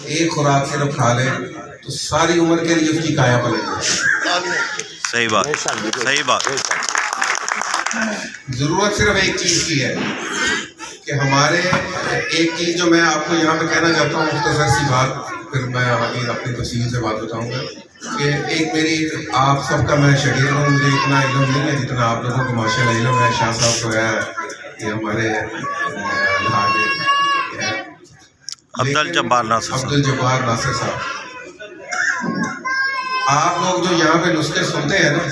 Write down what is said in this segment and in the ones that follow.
ایک خوراک صرف کھا لے تو ساری عمر کے لیے اس کی کایا پلٹ جائے۔ صحیح بات، صحیح بات۔ ضرورت صرف ایک چیز کی ہے کہ ہمارے ایک چیز جو میں آپ کو یہاں پہ کہنا چاہتا ہوں، مختصر سی بات، پھر میں آگے اپنی تفصیل سے بات بتاؤں گا کہ ایک میری آپ سب کا میں شاگرد ہوں، مجھے اتنا علم نہیں ہے جتنا آپ لوگوں کو ماشاء اللہ علم ہے۔ شاہ صاحب کو ہے کہ ہمارے عبدالجبار ناصر صاحب، عبدالجبار ناصر صاحب، آپ لوگ جو یہاں پہ نسخے سنتے ہیں نا،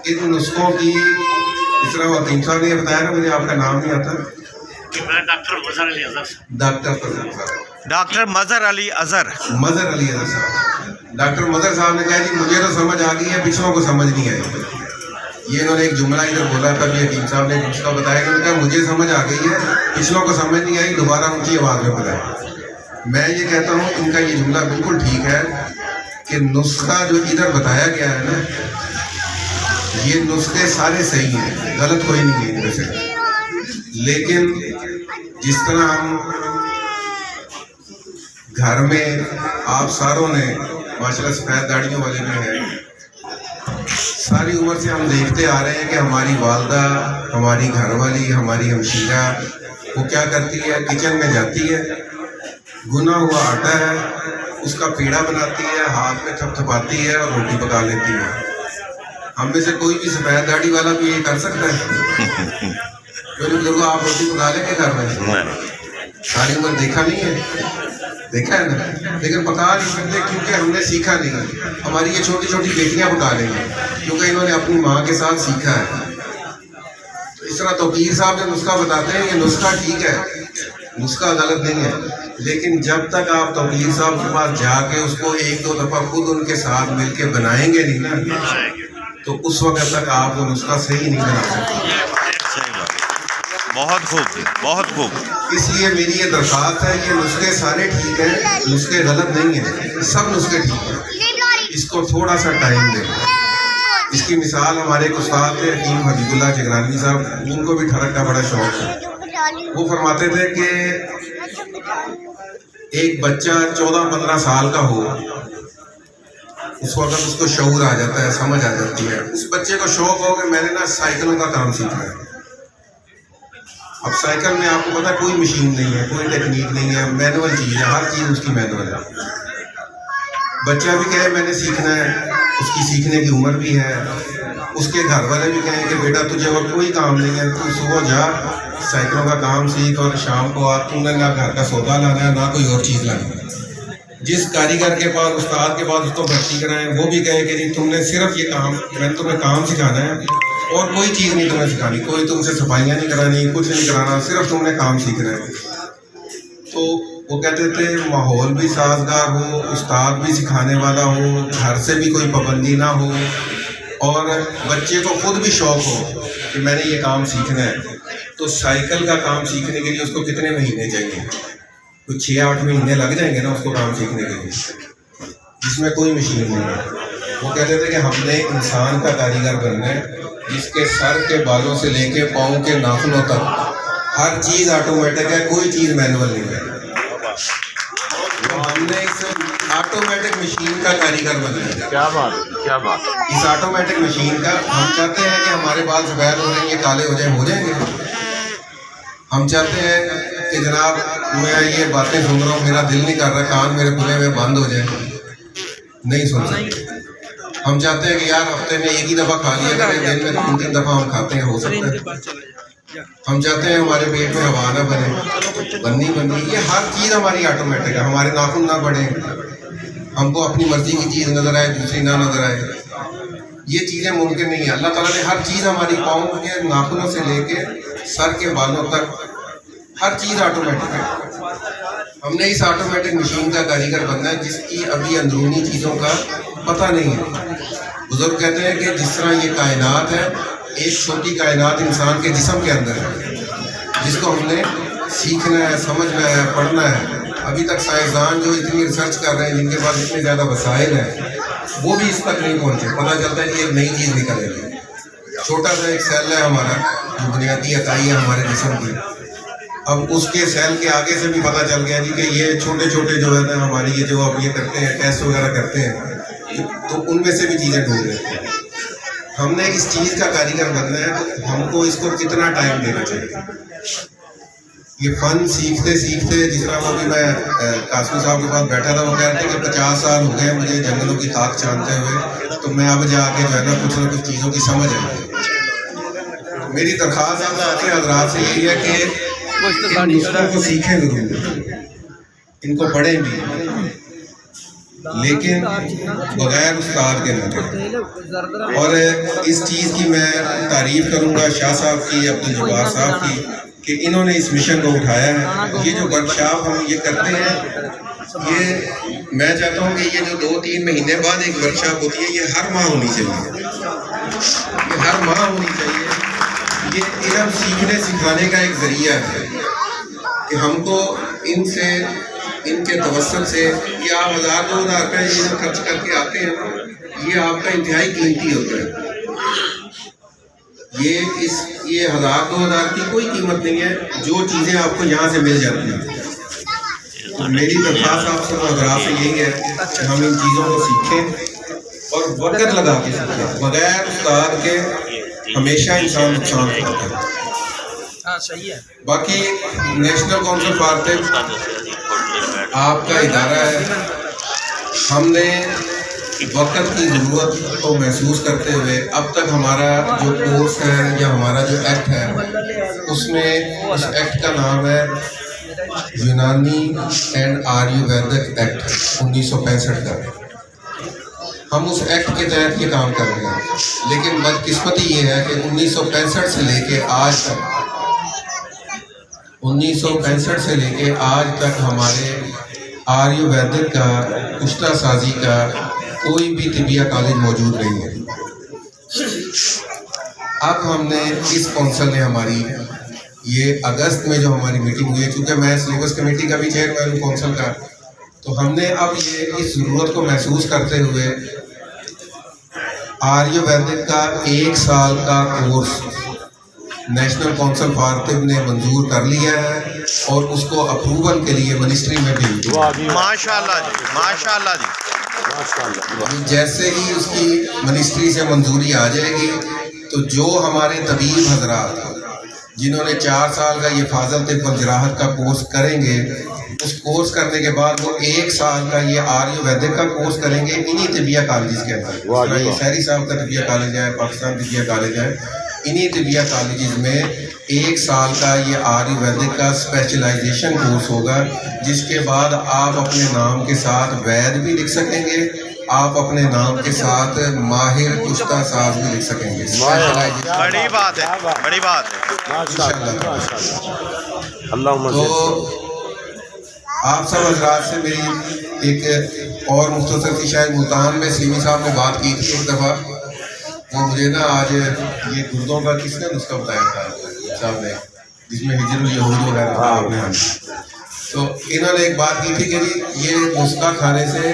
ان نسخوں کی اس طرح حکیم صاحب نے بتایا نا، مجھے آپ کا نام نہیں آتا، ڈاکٹر مظہر علی اظہر صاحب۔ ڈاکٹر مظہر صاحب نے کہا جی مجھے تو سمجھ آ گئی ہے، پچھلوں کو سمجھ نہیں آئی۔ یہ انہوں نے ایک جملہ ادھر بولا تھا کہ حکیم صاحب نے نسخہ بتایا کہ انہوں نے کہا مجھے سمجھ آ گئی ہے، پچھلوں کو سمجھ نہیں آئی، دوبارہ اونچی آواز میں بتایا۔ میں یہ کہتا ہوں ان کا یہ جملہ بالکل ٹھیک ہے کہ نسخہ جو ادھر بتایا گیا ہے نا، یہ نسخے سارے صحیح ہیں، غلط کوئی نہیں ہے ان میں سے۔ لیکن جس طرح ہم گھر میں آپ ساروں نے ماشاءاللہ سفید داڑھیوں والے میں ہیں، ساری عمر سے ہم دیکھتے آ رہے ہیں کہ ہماری والدہ، ہماری گھر والی، ہماری ہمشیرہ وہ کیا کرتی ہے، کچن میں جاتی ہے، گنا ہوا آٹا ہے اس کا پیڑا بناتی ہے، ہاتھ میں تھپ تھپاتی ہے اور روٹی پکا لیتی ہے۔ ہم میں سے کوئی بھی سفید داڑھی والا بھی یہ کر سکتا ہے؟ میرے بزرگوں آپ روٹی پکا لیں گے گھر میں؟ ساری عمر دیکھا نہیں ہے، دیکھا ہے نا، لیکن پکا نہیں سکتے کیونکہ ہم نے سیکھا نہیں۔ ہماری یہ چھوٹی چھوٹی بیٹیاں پکا لیں گی کیونکہ انہوں نے اپنی ماں کے ساتھ سیکھا ہے۔ تو اس طرح توقیر صاحب جو نسخہ بتاتے ہیں، یہ نسخہ ٹھیک ہے، نسخہ غلط نہیں ہے، لیکن جب تک آپ توقیر صاحب کے پاس جا کے اس کو ایک دو دفعہ خود ان کے ساتھ مل کے بنائیں گے نہیں نا، تو اس وقت تک آپ وہ نسخہ صحیح نہیں بنا سکتے۔ بہت خوب، بہت خوب۔ اس لیے میری یہ درخواست ہے، یہ نسخے سارے ٹھیک ہیں، نسخے غلط نہیں ہیں، سب نسخے ٹھیک ہیں، اس کو تھوڑا سا ٹائم دیں۔ اس کی مثال ہمارے ایک استاد تھے حکیم حبیب اللہ جگرانی صاحب، ان کو بھی ٹھڑک کا بڑا شوق ہے۔ وہ فرماتے تھے کہ ایک بچہ 14-15 سال کا ہو، اس وقت اس کو شعور آ جاتا ہے، سمجھ آ جاتی ہے۔ اس بچے کو شوق ہو کہ میں نے نا سائیکلوں کا کام سیکھنا ہے۔ اب سائیکل میں آپ کو پتا کوئی مشین نہیں ہے، کوئی ٹیکنیک نہیں ہے، مینول چیز ہے، ہر چیز اس کی مینول ہے۔ بچہ بھی کہے میں نے سیکھنا ہے، اس کی سیکھنے کی عمر بھی ہے، اس کے گھر والے بھی کہیں کہ بیٹا تجھے اور کوئی کام نہیں ہے، تو صبح جا سائیکلوں کا کام سیکھ اور شام کو آ، تم نے نہ گھر کا سودا لانا ہے نہ کوئی اور چیز لانی ہے۔ جس کاریگر کے پاس، استاد کے پاس اس کو بھرتی کرائیں، وہ بھی کہے کہ جی تم نے صرف یہ کام، میں نے تمہیں کام سکھانا ہے اور کوئی چیز نہیں تمہیں سکھانی، کوئی تم سے صفائیاں نہیں کرانی، کچھ نہیں کرانا، صرف تم نے کام سیکھنا ہے۔ تو وہ کہتے تھے ماحول بھی سازگار ہو، استاد بھی سکھانے والا ہو، گھر سے بھی کوئی پابندی نہ ہو، اور بچے کو خود بھی شوق ہو کہ میں نے یہ کام سیکھنا ہے۔ تو سائیکل کا کام سیکھنے کے لیے اس کو کتنے مہینے چاہیے؟ کوئی 6-8 مہینے لگ جائیں گے نا اس کو کام سیکھنے کے لیے، جس میں کوئی مشین نہیں ہے۔ وہ کہتے تھے کہ ہم نے انسان کا کاریگر بننا ہے جس کے سر کے بالوں سے لے کے پاؤں کے ناخنوں تک ہر چیز آٹومیٹک ہے، کوئی چیز مینول نہیں ہے۔ ہم نے اس آٹومیٹک مشین کا کاریگر بننا ہے۔ کیا بات، کیا بات۔ اس آٹومیٹک مشین کا ہم چاہتے ہیں کہ ہمارے بال سفید ہو جائیں، یہ کالے ہو جائیں گے۔ ہم چاہتے ہیں کہ جناب میں یہ باتیں سن رہا ہوں، میرا دل نہیں کر رہا، کان میرے کھلے ہوئے بند ہو جائیں، نہیں سن سکتے۔ ہم چاہتے ہیں کہ یار ہفتے میں ایک ہی دفعہ کھا لیا کریں، دن میں 2-3 دفعہ ہم کھاتے ہیں، ہو سکتا ہے۔ ہم چاہتے ہیں ہمارے پیٹ میں ہوا نہ بنی، یہ ہر چیز ہماری آٹومیٹک ہے، ہمارے ناخن نہ بڑھیں، ہم کو اپنی مرضی کی چیز نظر آئے، دوسری نہ نظر آئے، یہ چیزیں ممکن نہیں ہیں۔ اللہ تعالیٰ نے ہر چیز ہماری پاؤں کے ناخنوں سے لے کے سر کے بالوں تک ہر چیز آٹومیٹک ہے۔ ہم نے اس آٹومیٹک مشین کا کاریگر بننا ہے جس کی ابھی اندرونی چیزوں کا پتہ نہیں ہے۔ بزرگ کہتے ہیں کہ جس طرح یہ کائنات ہے، ایک چھوٹی کائنات انسان کے جسم کے اندر ہے جس کو ہم نے سیکھنا ہے، سمجھنا ہے، پڑھنا ہے۔ ابھی تک سائنسدان جو اتنی ریسرچ کر رہے ہیں، جن کے پاس اتنے زیادہ وسائل ہیں، وہ بھی اس تک نہیں پہنچے۔ پتہ چلتا ہے کہ ایک نئی چیز نکلے گی، چھوٹا سا ایک سیل ہے ہمارا جو بنیادی اکائی ہے ہمارے جسم کی، اب اس کے سیل کے آگے سے بھی پتہ چل گیا جی کہ یہ چھوٹے چھوٹے جو ہے نا ہماری یہ جو اب یہ کرتے ہیں ٹیسٹ وغیرہ کرتے ہیں تو ان میں سے بھی چیزیں ڈھونڈ لیتے ہیں. ہم نے اس چیز کا کاریگر بننا ہے تو ہم کو اس کو کتنا ٹائم دینا چاہیے. یہ فن سیکھتے سیکھتے جس طرح ابھی میں قاسم صاحب کے پاس بیٹھا تھا وہ کہتے ہیں کہ 50 سال ہو گئے مجھے جنگلوں کی خاک چھانتے ہوئے تو میں اب جا کے جو ہے نا کچھ نہ کچھ چیزوں کی سمجھ آئی. میری درخواست آپ کے حضرات سے یہی ہے کہ ان نسخوں کو سیکھیں ضرور, ان کو پڑھیں بھی, لیکن بغیر استاد کے نہ کریں. اور اس چیز کی میں تعریف کروں گا شاہ صاحب کی, عبدالجبار صاحب کی, کہ انہوں نے اس مشن کو اٹھایا ہے. یہ جو ورکشاپ ہم یہ کرتے ہیں یہ میں چاہتا ہوں کہ یہ جو 2-3 مہینے بعد ایک ورکشاپ ہوتی ہے یہ ہر ماہ ہونی چاہیے, یہ ہر ماہ ہونی چاہیے. یہ علم سیکھنے سکھانے کا ایک ذریعہ ہے کہ ہم کو ان سے ان کے توسط سے یہ آپ 1000-2000 روپے یہ جو خرچ کر کے آتے ہیں یہ آپ کا انتہائی قیمتی ہوتا ہے. یہ 1000-2000 کی کوئی قیمت نہیں ہے جو چیزیں آپ کو یہاں سے مل جاتی ہیں. میری درخواست آپ سب حضرات سے یہی ہے کہ ہم ان چیزوں کو سیکھیں اور وقت لگا کے سیکھیں. بغیر استاد کے ہمیشہ انسان نقصان ہوتا ہے. باقی نیشنل کونسل فار طب آپ کا ادارہ ہے. ہم نے وقت کی ضرورت کو محسوس کرتے ہوئے اب تک ہمارا جو کورس ہے یا ہمارا جو ایکٹ ہے اس میں اس ایکٹ کا نام ہے یونانی اینڈ آریو ویدک ایکٹ 1965 کا. ہم اس ایکٹ کے تحت یہ کام کر رہے ہیں, لیکن بدقسمتی یہ ہے کہ 1965 سے لے کے آج تک 1965 سے لے کے آج تک ہمارے آریو ویدک کا کشتہ سازی کا کوئی بھی طبیہ کالج موجود نہیں ہے. اب ہم نے اس کونسل نے ہماری یہ اگست میں جو ہماری میٹنگ ہوئی ہے, چونکہ میں سلیبس کمیٹی کا بھی چیئرمین ہوں کونسل کا, تو ہم نے اب یہ اس ضرورت کو محسوس کرتے ہوئے آریو ویدک کا 1 سال کا کورس نیشنل کونسل فار طب نے منظور کر لیا ہے اور اس کو اپروول کے لیے منسٹری میں بھیج دیا. ماشاءاللہ جی, ماشاءاللہ جی. جیسے ہی اس کی منسٹری سے منظوری آ جائے گی تو جو ہمارے طبیب حضرات جنہوں نے 4 سال کا یہ فاضل طب و جراحت کا کورس کریں گے, اس کورس کرنے کے بعد وہ 1 سال کا یہ آریو ویدک کا کورس کریں گے انہی طبیہ کالجز کے اندر. یہ سہری صاحب کا طبیہ کالج ہے, پاکستان طبیہ کالج ہے, انہی طبیہ کالجز میں 1 سال کا یہ آریو ویدک کا اسپیشلائزیشن کورس ہوگا, جس کے بعد آپ اپنے نام کے ساتھ وید بھی لکھ سکیں گے, آپ اپنے نام کے ساتھ ماہر کشتہ ساز بھی لکھ سکیں گے. بڑی بات ہے, بڑی بات ہے. تو آپ سب حضرات سے میری ایک اور مختصر سی شاید ملتان میں سیمی صاحب نے بات کی تھی ایک دفعہ, وہ مجھے نا آج یہ گردوں کا کس نے نسخہ بتایا تھا صاحب نے, جس میں ہجر الیہود وغیرہ تھا آپ نے, تو انہوں نے ایک بات کی تھی کہ یہ نسخہ کھانے سے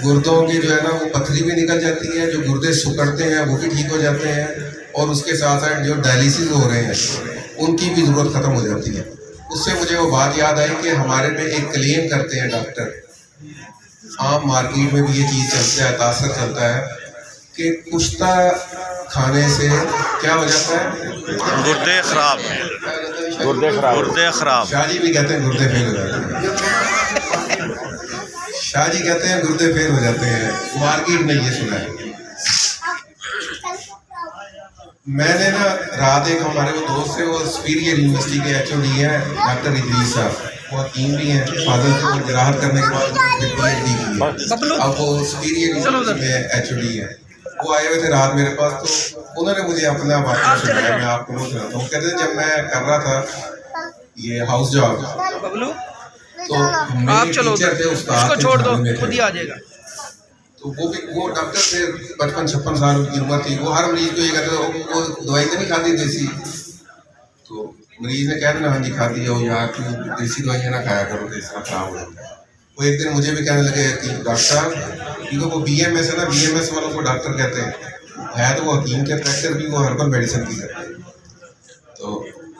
گردوں کی جو ہے نا وہ پتھری بھی نکل جاتی ہے, جو گردے سکڑتے ہیں وہ بھی ٹھیک ہو جاتے ہیں, اور اس کے ساتھ ساتھ جو ڈائلیسس ہو رہے ہیں ان کی بھی ضرورت ختم ہو جاتی ہے. اس سے مجھے وہ بات یاد آئی کہ ہمارے میں ایک کلیم کرتے ہیں ڈاکٹر, عام مارکیٹ میں بھی یہ چیز چلتا ہے, تاثر چلتا ہے کہ کشتہ کھانے سے کیا ہو جاتا ہے, گردے خراب, گردے خراب. شاہ جی بھی کہتے ہیں گردے فیل ہو جاتے ہیں, شاہ جی کہتے ہیں گردے فیل ہو جاتے ہیں, مارکیٹ میں یہ سنا ہے. میں نے نا رات ایک ہمارے وہ دوست سے, وہ سپیریئر یونیورسٹی کے ایچ او ڈی ہیں ڈاکٹر ادریس صاحب, وہ حکیم بھی ہیں, فاضل کو جراحت کرنے کے بعد پی ایچ ڈی کی ہے, اب وہ سپیریئر یونیورسٹی میں ایچ او ڈی ہیں. وہ آئے ہوئے تھے رات میرے پاس, تو انہوں نے مجھے اپنا واقعہ سنایا, میں آپ کو وہ سناتا ہوں. کہتے ہیں جب میں کر رہا تھا یہ ہاؤس جاب تو میرے ٹیچر تھے استاد تھے, تو وہ بھی وہ ڈاکٹر تھے, 55-56 سال کی عمر تھی. وہ ہر مریض کو یہ کہتے تھے وہ دوائی تو نہیں کھاتی دیسی, تو مریض نے کہا نا ہاں جی کھاتی ہو یار, تو دیسی دوائیاں نہ کھایا کرو تو اس طرح خراب ہو جاتا ہے. وہ ایک دن مجھے بھی کہنے لگے کہ ڈاکٹر صاحب, کیونکہ وہ بی ایم ایس ہے نا, بی ایم ایس والوں کو ڈاکٹر کہتے ہیں, ہے تو وہ حکیم کے پریکٹس بھی وہ ہربل میڈیسن کی کرتے ہیں. تو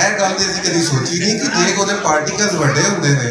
ਇਹ ਗੱਲ ਤੇ ਅਸੀਂ ਕਦੀ ਸੋਚੀ ਨਹੀਂ ਕਿ ਜੇ ਉਹਦੇ ਪਾਰਟੀਕਲਸ ਵੱਡੇ ਹੁੰਦੇ ਨੇ